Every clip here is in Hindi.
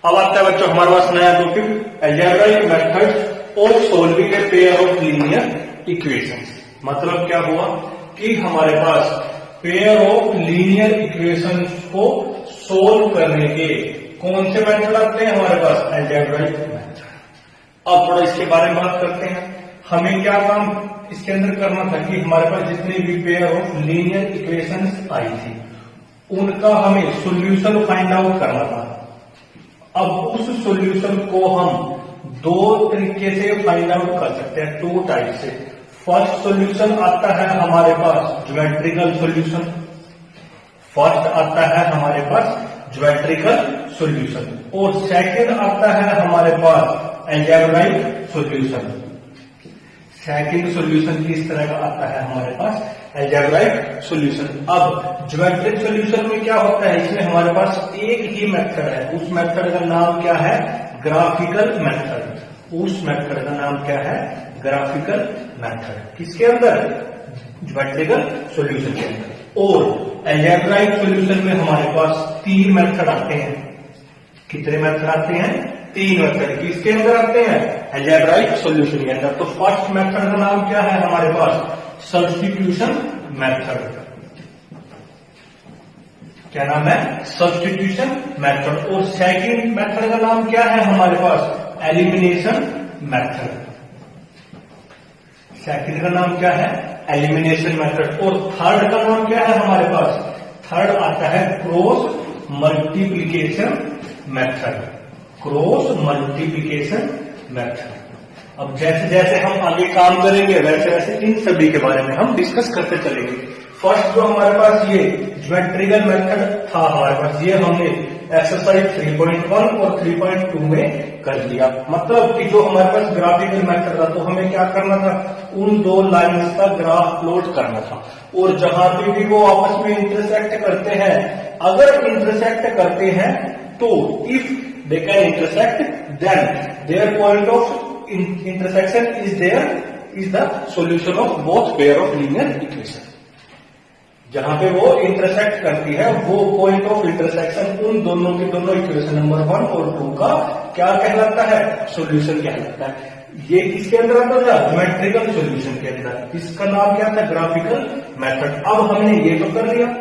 अब आता है बच्चों हमारे पास नया topic algebraic methods of solving a pair of linear equations. मतलब क्या हुआ कि हमारे पास पेयर ऑफ लीनियर इक्वेशंस को सोल्व करने के कौन से मेथड आते हैं हमारे पास, अलजेब्राइक मेथड। अब थोड़ा इसके बारे में बात करते हैं। हमें क्या काम इसके अंदर करना था कि हमारे पास जितनी भी पेयर ऑफ लीनियर इक्वेशंस आई थी उनका हमें सॉल्यूशन फाइंड आउट करना था। अब उस सॉल्यूशन को हम दो तरीके से फाइंड आउट कर सकते हैं, टू टाइप से। फर्स्ट सॉल्यूशन आता है हमारे पास ज्योमेट्रिकल सॉल्यूशन, फर्स्ट आता है हमारे पास ज्योमेट्रिकल सॉल्यूशन, और सेकंड आता है हमारे पास अलजेब्राइक सॉल्यूशन। सेकंड सॉल्यूशन किस तरह का आता है हमारे पास, अलजेब्राइक सॉल्यूशन। अब ज्योमेट्रिक सॉल्यूशन में क्या होता है, इसमें हमारे पास एक ही मेथड है, उस मेथड का नाम क्या है, ग्राफिकल मेथड। उस मेथड का नाम क्या है, ग्राफिकल मेथड। किसके अंदर, ज्योमेट्रिकल सॉल्यूशन के अंदर। और अलजेब्राइक सॉल्यूशन में हमारे पास तीन मेथड आते हैं। कितने मेथड आते हैं, तीन मेथड। किसके अंदर आते हैं, अलजेब्राइक सॉल्यूशन के अंदर। तो फर्स्ट मेथड का नाम क्या है हमारे पास, सब्स्टिट्यूशन मेथड। क्या नाम है, सब्स्टिट्यूशन मेथड। और सेकंड मेथड का नाम क्या है हमारे पास, एलिमिनेशन मेथड। सेकंड का नाम क्या है, एलिमिनेशन मेथड। और थर्ड का नाम क्या है हमारे पास, थर्ड आता है cross multiplication method. Cross multiplication method. अब जैसे जैसे हम आगे काम करेंगे वैसे वैसे इन सभी के बारे में हम डिस्कस करते चलेंगे। फर्स्ट जो हमारे पास ये ज्योमेट्रिकल मेथड था हमारे पास, ये हमने एक्सरसाइज 3.1 और 3.2 में कर लिया। मतलब कि जो हमारे पास ग्राफिकल मेथड था तो हमें क्या करना था, उन दो लाइंस का ग्राफ प्लॉट करना था, और जहां पे भी वो आपस में इंटरसेक्ट करते हैं, अगर इंटरसेक्ट करते हैं तो if they can intersect then their point of intersection is the solution of both pair of linear equation। जहां पे वो इंटरसेक्ट करती है वो पॉइंट ऑफ इंटरसेक्शन उन दोनों के दोनों इक्वेशन नंबर 1 और 2 का क्या कहलाता है, सॉल्यूशन कहलाता है। ये किसके अंदर आता था, ज्योमेट्रिकल सॉल्यूशन के अंदर। इसका नाम क्या था, ग्राफिकल मेथड। अब हमने ये तो कर लिया।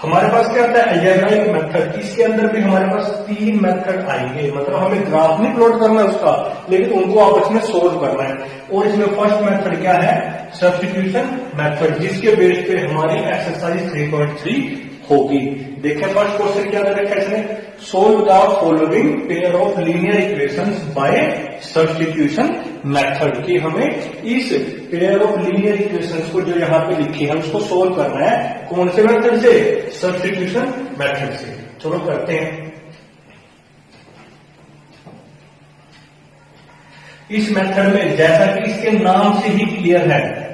हमारे पास क्या आता है, अलजेब्राइक मेथड। इसके अंदर भी हमारे पास तीन मेथड आएंगे। मतलब हमें ग्राफ नहीं प्लॉट करना है उसका, लेकिन उनको आपस में सोल्व करना है। और इसमें फर्स्ट मेथड क्या है, सब्स्टिट्यूशन मेथड, जिसके बेस पे हमारी एक्सरसाइज 3.3 होगी। देखें फर्स्ट क्वेश्चन क्या दे रखा है इसने, solve the following pair of linear equations bye substitution method. कि हमें इस पेयर ऑफ लीनियर इक्वेशंस को जो यहाँ पे लिखी है उसको सोल्व करना है, कौन से मेथड से, सब्स्टिट्यूशन मेथड से। चलो करते हैं। इस मेथड में जैसा कि इसके नाम से ही क्लियर है,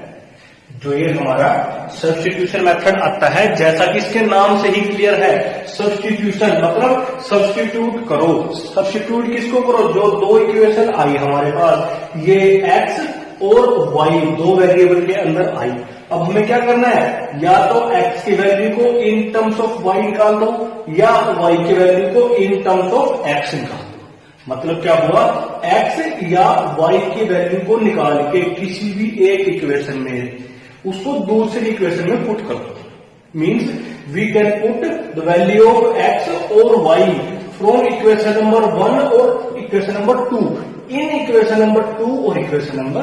जो ये हमारा सब्स्टिट्यूशन मेथड आता है, जैसा कि इसके नाम से ही क्लियर है, सब्स्टिट्यूशन मतलब सब्स्टिट्यूट करो। सब्स्टिट्यूट किसको करो, जो दो इक्वेशन आई हमारे पास, ये x और y दो वेरिएबल के अंदर आई। अब हमें क्या करना है, या तो x की वैल्यू को इन टर्म्स ऑफ y निकाल दो, या y की वैल्यू को इन टर्म्स ऑफ x निकाल दो। मतलब क्या हुआ, x या y की वैल्यू को निकाल के किसी भी एक इक्वेशन में उसको दूसरी इक्वेशन में पुट कर दो। Means we can put the value of x और y फ्रॉम इक्वेशन नंबर 1 और equation number 2 in equation number 2 और इक्वेशन नंबर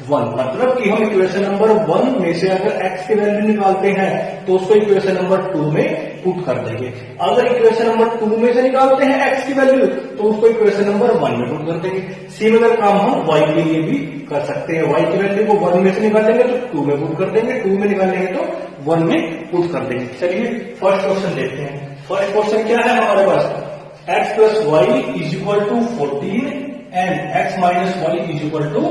1। मतलब कि हम इक्वेशन नंबर 1 में से अगर x की वैल्यू निकालते हैं तो उसको इक्वेशन नंबर 2 में पुट कर देंगे। अगर इक्वेशन नंबर 2 में से निकालते हैं x की वैल्यू तो उसको इक्वेशन नंबर 1 में पुट कर देंगे। सिमिलर काम हम y के लिए भी कर सकते हैं। y की वैल्यू को 1 में से निकालेंगे तो 2 में पुट कर देंगे, 2 में निकालेंगे तो 1 में पुट कर देंगे। चलिए फर्स्ट क्वेश्चन देखते हैं। फर्स्ट क्वेश्चन क्या है हमारे पास, x plus y is equal to 14 and x minus y is equal to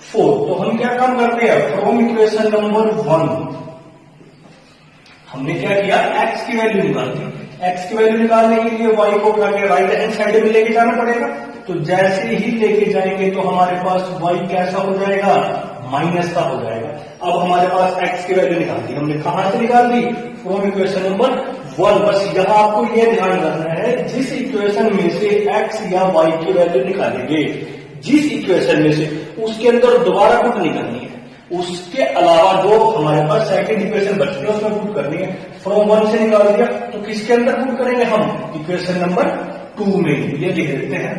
4। तो हम क्या काम करते हैं, फ्रॉम इक्वेशन नंबर 1 हमने क्या किया, x की वैल्यू निकाल दी। x की वैल्यू निकालने के लिए y को राइट हैंड साइड में लेके जाना पड़ेगा। तो जैसे ही लेके जाएंगे तो हमारे पास y कैसा हो जाएगा, माइनस का हो जाएगा। अब हमारे पास x की वैल्यू निकाल दी हमने, कहां से निकाल दी, फ्रॉम इक्वेशन नंबर 1। बस यहाँ आपको ये ध्यान रखना है, जिस इक्वेशन में से x या y की वैल्यू निकालेंगे, जिस इक्वेशन में से, उसके अंदर दोबारा पुट नहीं करनी है। उसके अलावा जो हमारे पास सेकंड इक्वेशन बचती है उसमें पुट करनी है। फ्रॉम 1 से निकाल दिया तो किसके अंदर पुट करेंगे हम? इक्वेशन नंबर 2 में। ये लिख देते हैं,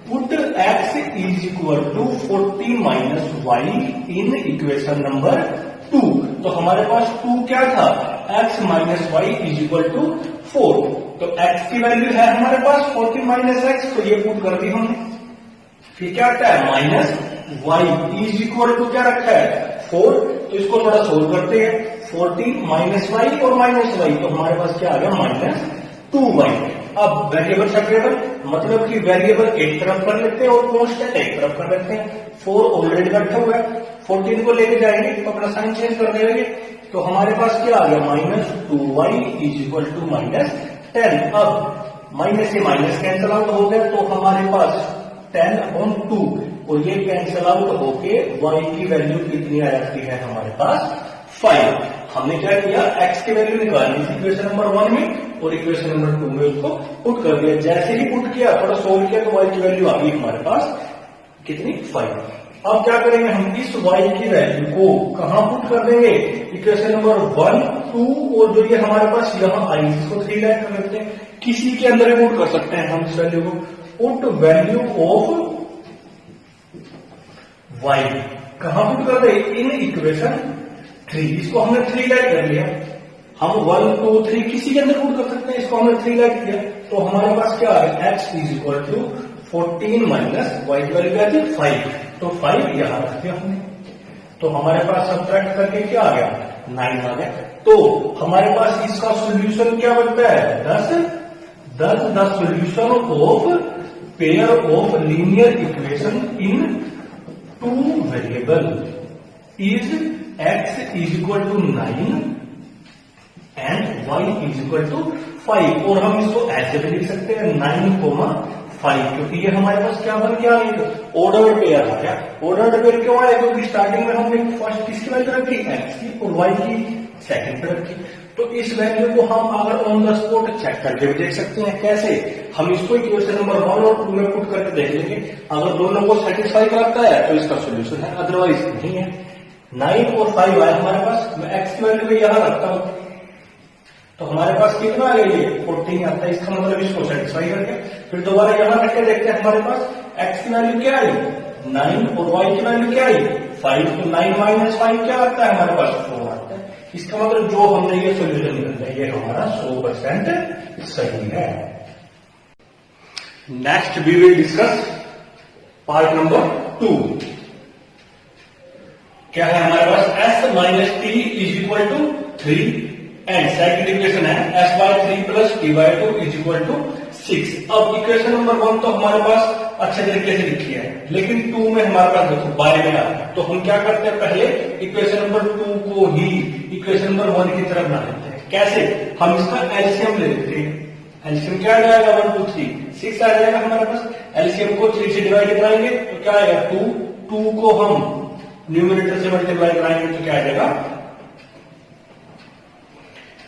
put x is equal to 40 minus y in equation number 2। तो हमारे पास 2 क्या था? x minus y is equal to 4। तो x की वैल्यू है हमारे पास 40 माइनस एक्स, तो ये पुट कर दी हमने। फिर क्या आता है? Minus y is equal to क्या रखा है? 4। तो इसको थोड़ा सोल्व करते हैं। 40 माइनस वाई और माइनस वाई, तो हमारे पास क्या आ गया? Minus 2y। अब वेरिएबल सेपरेबल, मतलब कि वेरिएबल एक तरफ कर लेते हैं और कांस्टेंट एक तरफ कर लेते हैं। 4 ऑलरेडी बैठा हुआ है, 14 को लेके जाएंगे तो अपना साइन चेंज कर देंगे। तो हमारे पास क्या आ गया? Minus 2y is equal to minus 10। अब माइनस से माइनस कैंसिल आउट हो गया, तो हमारे पास 10/2 और ये कैंसिल आउट होके y की वैल्यू कितनी आ जाती है हमारे पास? 5। हमने क्या किया? x की वैल्यू निकालनी थी इक्वेशन नंबर 1 में और इक्वेशन नंबर 2 में उसको पुट कर दिया। जैसे ही पुट किया, थोड़ा सोल्व किया, तो y की वैल्यू आ गई हमारे पास कितनी? 5। अब क्या करेंगे? हम इस y की वैल्यू को कहां पुट कर देंगे? इक्वेशन नंबर 1, 2 और जो ये हमारे पास यहाँ आई, इसको 3 लाइक कर लेते हैं। किसी के अंदर पुट कर सकते हैं हम इस वैल्यू को। पुट वैल्यू ऑफ y कहां पुट कर दे? In equation 3। इसको हमने 3 लाइक कर लिया। हम 1, 2, 3 किसी के अंदर पुट कर सकते हैं। इसको हमने 3 लाइक किया, तो हमारे पास क्या आ गया? x is equal to 14 minus y की वैल्यू क्या थी? 5। तो 5 यहां रख दिया हमने। तो हमारे पास सब्ट्रैक्ट करके क्या आ गया? 9 आ गया। तो हमारे पास इसका सोल्यूशन क्या बनता है? 10 the solution of pair of linear equation in 2 variable is x is equal to 9 and y is equal to 5। और हम इसको ऐसे भी लिख सकते हैं 9,5, क्योंकि ये हमारे पास क्या बन गया? ऑर्डर्ड पेयर आ गया। ऑर्डर्ड पेयर क्यों आया? क्योंकि स्टार्टिंग में हमने फर्स्ट किसकी वैल्यू रखी? x की, और y की सेकंड पे रखी। तो इस वैल्यू को हम अगर ऑन द स्पॉट चेक करके भी देख सकते हैं। कैसे? हम इसको इक्वेशन नंबर 1 और 2 में पुट करके देख लेंगे। अगर दोनों को सेटिस्फाई करता है तो इसका सोल्यूशन है, अदरवाइज नहीं है। 9 और 5 आया हमारे पास। मैं x की वैल्यू को यहां रखता हूं, तो हमारे पास कितना आ गया? ये 14 आता है। इसका मतलब इसको सेटिस्फाई करके फिर दोबारा यहां रख के देखते हैं। हमारे पास x की वैल्यू क्या आई? 9 और y की वैल्यू क्या आई? 5। तो 9 माइनस 5 क्या आता है हमारे पास? 4 आता है। इसका मतलब जो हमने ये सोल्यूशन निकाला है ये हमारा 100% सही है। Next we will discuss part number 2। क्या है हमारे पास? s minus T is equal to 3 and second equation है s by 3 plus T by 2 is equal to 6। अब इक्वेशन नंबर 1 तो हमारे पास अच्छे तरीके से लिखी है, लेकिन 2 में हमारे पास देखो बाय में आ, तो हम क्या करते हैं? पहले इक्वेशन नंबर 2 को ही इक्वेशन नंबर 1 की तरफ ला लेते हैं। कैसे? हम इसका एलसीएम ले लेते हैं। एलसीएम क्या आ जाएगा? 1, 2, 3 6 आ जाएगा हमारे पास। एलसीएम को 3 से डिवाइड कराएंगे तो क्या आएगा? 2 को हम न्यूमरेटर से मल्टीप्लाई कराएंगे तो क्या आ जाएगा?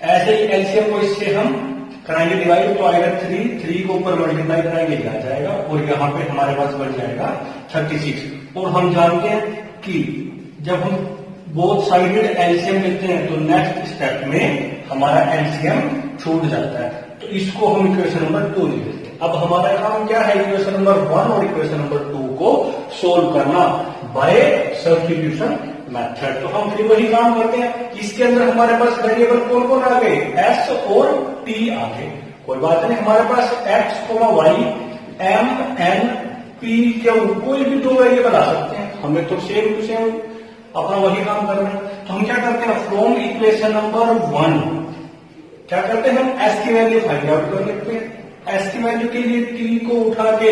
ऐसे ही एलसीएम को इससे हम कराएंगे डिवाइड, तो आएगा 3 को ऊपर मल्टीप्लाई कराएंगे आ जाएगा, और यहाँ पे हमारे पास बन जाएगा 36। और हम जानते हैं कि जब हम बोथ साइडेड एलसीएम लेते हैं तो नेक्स्ट स्टेप में हमारा एलसीएम छूट जाता है। तो इसको हम इक्वेशन नंबर 2 लिख देते हैं। अब हमारा काम क्या है? इक्वेशन नंबर 1 और इक्वेशन नंबर 2 को सोल्व करना बाय सब्स्टिट्यूशन मेथड। तो हम फिर वही काम करते हैं। इसके अंदर हमारे पास वेरिएबल कौन कौन आ गए? s और t आ गए। कोई बात नहीं, हमारे पास x, y, m, n, p क्या कोई भी 2 वेरिएबल आ सकते हैं। हमें तो सेम टू सेम अपना वही काम करना है। तो हम क्या करते हैं? फ्रॉम इक्वेशन नंबर 1 क्या करते हैं? हम s की वैल्यू फाइंड आउट कर लेते हैं। s की वैल्यू के लिए t को उठा के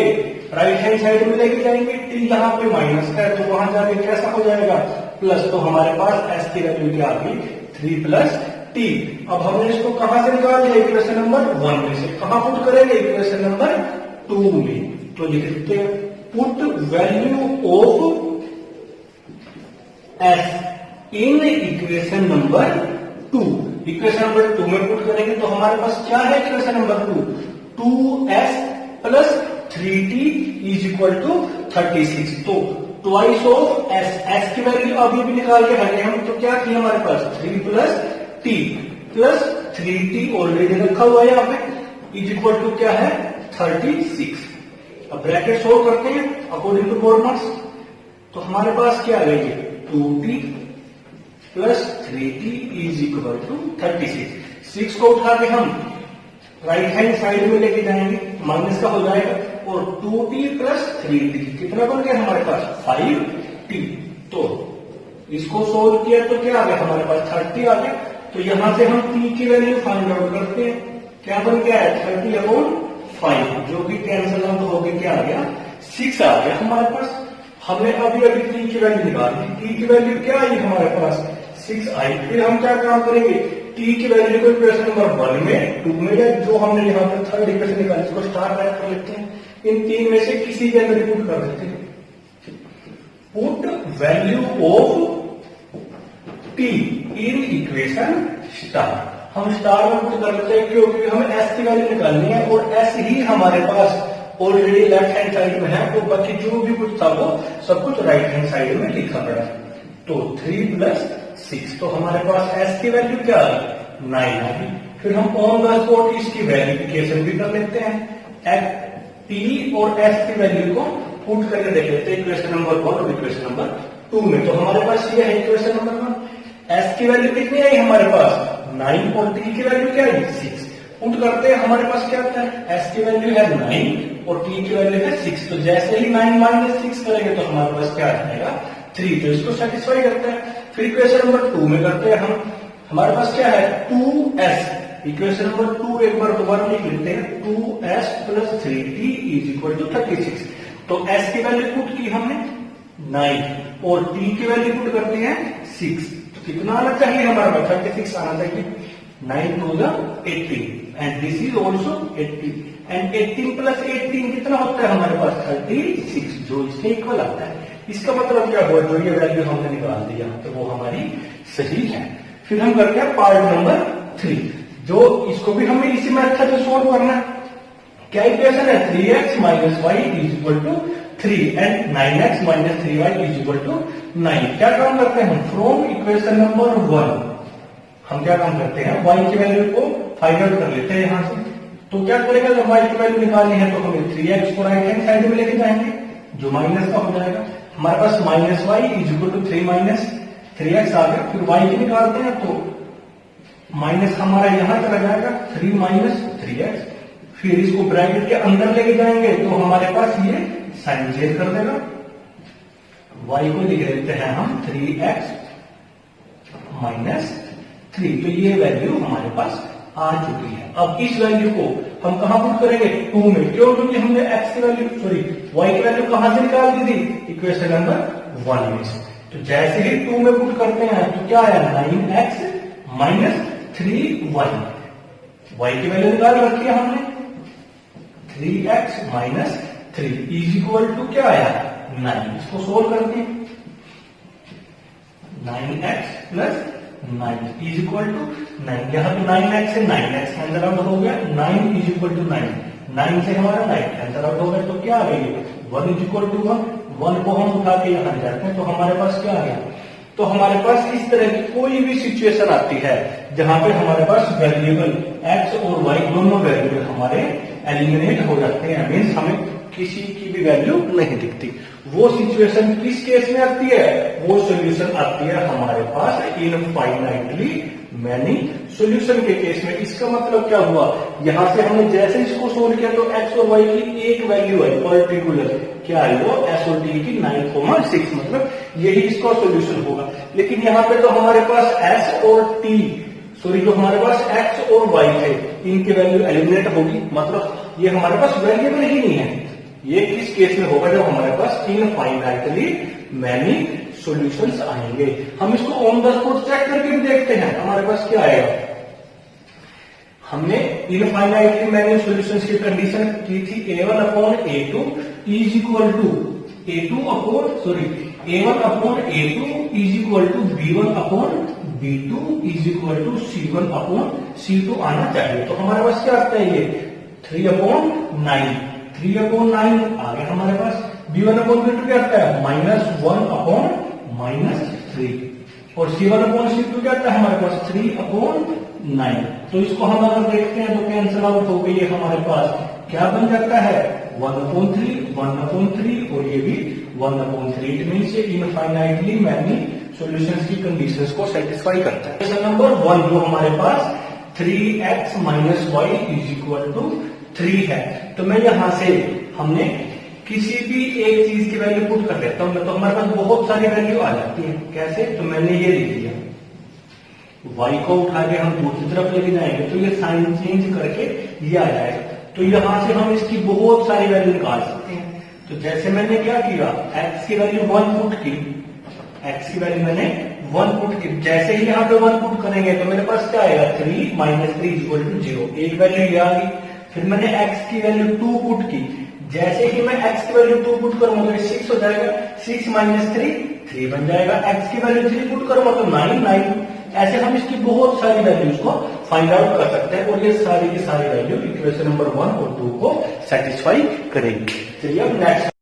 राइट हैंड साइड में लेके जाएंगे। t यहाँ पे माइनस है तो वहां जाके कैसा हो जाएगा? प्लस। तो हमारे पास s की वैल्यू क्या आ गई? 3 प्लस t। अब हमने इसको कहां से निकाल लिया? इक्वेशन नंबर 1 में से। कहां पुट करेंगे? इक्वेशन नंबर 2 में। तो लिख देते हैं put value of s in equation number 2। Equation number 2 में पुट करेंगे तो हमारे पास क्या है equation number 2, 2s plus 3t is equal to 36। तो ट्वाइस ऑफ एस की वैल्यू अभी भी निकाल के हटे हम, तो क्या किया हमारे पास 3 plus T plus 3t already रखा हुआ है यहाँ पे इज इक्वल टू क्या है 36। अब ब्रैकेट सोल्व करते हैं अकॉर्डिंग टू बोर्ड मार्क्स। तो हमारे पास क्या आ गई 2t plus 3t is equal to 36। 6 को उठा के हम राइट हैंड साइड में लेके जाएंगे, माइनस का हो जाएगा, और 2t प्लस 3t कितना बन गया हमारे पास 5t। तो इसको सोल्व किया तो क्या आ गया हमारे पास 30 आ गया। तो यहां से हम t की वैल्यू फाइंड आउट करते हैं, क्या बन गया है 30/5, जो कि कैंसिल आउट हो गया, क्या आ गया 6 आ गया हमारे पास। हमने अभी t की वैल्यू निकाली, t की वैल्यू क्या आई हमारे पास 6 आई। फिर हम क्या काम करेंगे t की वैल्यू को इक्वेशन नंबर 1 में 2 में या जो हमने यहाँ पर थर्ड इक्वेशन निकाली इसको स्टार राइट कर लेते हैं, इन 3 में से किसी के अंदर पुट कर देते हैं। Put value of t in equation star, हम स्टार में पुट कर लेते हैं क्योंकि हमें s की वैल्यू निकालनी है और s ही हमारे पास ऑलरेडी लेफ्ट हैंड साइड में है, तो बाकी जो भी कुछ था वो सब कुछ राइट हैंड साइड में लिखा पड़ा है। तो 3 प्लस 6, तो हमारे पास s की वैल्यू क्या आ गई 9 आ गई। फिर हम ऑन द स्पॉट इसकी वेरिफिकेशन भी कर लेते हैं, t और s की वैल्यू को पुट करके देख लेते हैं इक्वेशन नंबर 1 और इक्वेशन नंबर 2 में। तो हमारे पास ये है इक्वेशन नंबर 1, s की वैल्यू कितनी आई हमारे पास 9 और t की वैल्यू क्या आई 6। पुट करते हैं हमारे पास क्या होता है s की वैल्यू है 9 और t की वैल्यू है 6। तो जैसे ही 9 माइनस 6 करेंगे तो हमारे पास क्या आ जाएगा 3, तो इसको सेटिस्फाई करते हैं। फिर इक्वेशन नंबर 2 में करते हैं हम, हमारे पास क्या है 2s, इक्वेशन नंबर 2 एक बार दोबारा लिख लेते हैं, 2s plus 3t is equal to 36। तो s की वैल्यू पुट की हमने 9 और t की वैल्यू पुट करते हैं 6, तो कितना आना चाहिए हमारे पास 36 आना चाहिए। 9 to the 18 and this is also 18 and 18 plus 18 कितना होता है हमारे पास 36, जो इसके इक्वल आता है। इसका मतलब क्या हुआ, जो ये वैल्यू हमने निकाल दिया तो वो हमारी सही है। फिर हम करते हैं पार्ट नंबर 3, जो इसको भी हमें इसी मेथड से सोल्व करना है। क्या इक्वेशन है 3x minus y is equal to 3 and 9x minus 3y is equal to 9। क्या काम करते हैं हम, फ्रॉम इक्वेशन नंबर 1 हम क्या काम करते हैं y की वैल्यू को फाइंड आउट कर लेते हैं यहां से। तो क्या करेगा, जब y की वैल्यू निकालनी है तो हमें 3x को राइट हैंड साइड में लेके जाएंगे, जो माइनस का हो जाएगा। हमारे पास minus y is equal to 3 minus 3x आ गया। फिर y की निकालते हैं तो माइनस हमारा यहां चला जाएगा 3 माइनस 3x। फिर इसको ब्रैकेट के अंदर लेके जाएंगे तो हमारे पास ये साइन चेंज कर देगा। y को लिख देते हैं हम 3x माइनस 3, तो ये वैल्यू हमारे पास आ चुकी है। अब इस वैल्यू को हम कहां पुट करेंगे 2 में, क्यों, क्योंकि हमने x की वैल्यू y की वैल्यू कहां से निकाल दी थी इक्वेशन नंबर 1 में से। तो जैसे ही 2 में पुट करते हैं तो क्या आया 9x माइनस 3y, y की वैल्यू निकाल रखी है हमने 3x minus 3 is equal to क्या आया 9। इसको सोल्व करते हैं, 9x plus 9 is equal to 9, यहां पे 9x से 9x कैंसिल आउट हो गया, 9 इज इक्वल टू 9 से हमारा 9 कैंसिल आउट हो गया, तो क्या आ गई 1 इज इक्वल टू 1 को हम उठा के यहां जाते हैं तो हमारे पास क्या आ गया। तो हमारे पास इस तरह की कोई भी सिचुएशन आती है जहां पे हमारे पास वेरिएबल x और y दोनों वेरिएबल हमारे एलिमिनेट हो जाते हैं, मीन्स हमें किसी की भी वैल्यू नहीं दिखती, वो सिचुएशन किस केस में आती है, वो सॉल्यूशन आती है हमारे पास इनफाइनाइटली मैनी सॉल्यूशन के केस में। इसका मतलब क्या हुआ, यहां से हमने जैसे इसको सोल्व किया तो x और y की एक वैल्यू है पर्टिकुलर, क्या है वो s और t की 9,6, मतलब यही इसका सॉल्यूशन होगा। लेकिन यहाँ पे तो हमारे पास s और t जो हमारे पास x और y थे इनकी वैल्यू एलिमिनेट होगी, मतलब ये हमारे पास वेरिएबल ही नहीं है। ये किस केस में होगा, जब हमारे पास इनफाइनाइटली मैनी सॉल्यूशंस आएंगे। हम इसको ऑन द स्पॉट चेक करके भी देखते हैं, हमारे पास क्या आएगा। हमने इनफाइनाइटली मैनी सॉल्यूशंस की कंडीशन की थी a1 upon a2 is equal to a1 upon a2 is equal to b1 upon B2 is equal to C1 upon C2 आना चाहिए। तो हमारे पास क्या आता है, ये 3/9, 3/9 आ गया हमारे पास। B1 अपॉन B2 क्या आता है, -1 अपॉन -3, और C1 अपॉन C2 क्या आता है हमारे पास, 3/9। तो इसको हम अगर देखते हैं तो कैंसिल आउट हो गई है हमारे पास, क्या बन जाता है 1/3, 1/3, और ये भी 1/3। इट मीन्स ये इनफाइनाइटली मैनी सॉल्यूशंस की कंडीशंस को सेटिस्फाई करता है। क्वेश्चन नंबर 1 जो हमारे पास 3x - y is equal to 3 है। तो मैं यहां से हमने किसी भी एक चीज की वैल्यू पुट कर देता हूं, तो हमारे पास बहुत सारी वैल्यू आ जाती है। कैसे, तो मैंने ये लिख दिया, y को उठा के हम दूसरी तरफ लेके जाएंगे तो ये साइन चेंज करके ये आ जाएगा। तो यहां से हम इसकी बहुत सारी वैल्यू निकाल सकते हैं। तो जैसे मैंने क्या किया, x की वैल्यू 1 पुट की, x की वैल्यू मैंने 1 पुट की। जैसे ही यहाँ पे 1 पुट करेंगे तो मेरे पास क्या आएगा, 3 - 3 इक्वल टू 0, एक वैल्यू ये आ गई। फिर मैंने x की वैल्यू 2 पुट की, जैसे ही मैं x की वैल्यू 2 पुट करूंगा तो ये 6 हो जाएगा, 6 - 3 3 बन जाएगा। x की वैल्यू 3 पुट करूंगा तो 9। ऐसे हम इसकी बहुत सारी वैल्यूज को फाइंड आउट कर सकते हैं, और ये सारी की सारी वैल्यू इक्वेशन नंबर 1 और 2 को सेटिस्फाई करेंगी। चलिए अब नेक्स्ट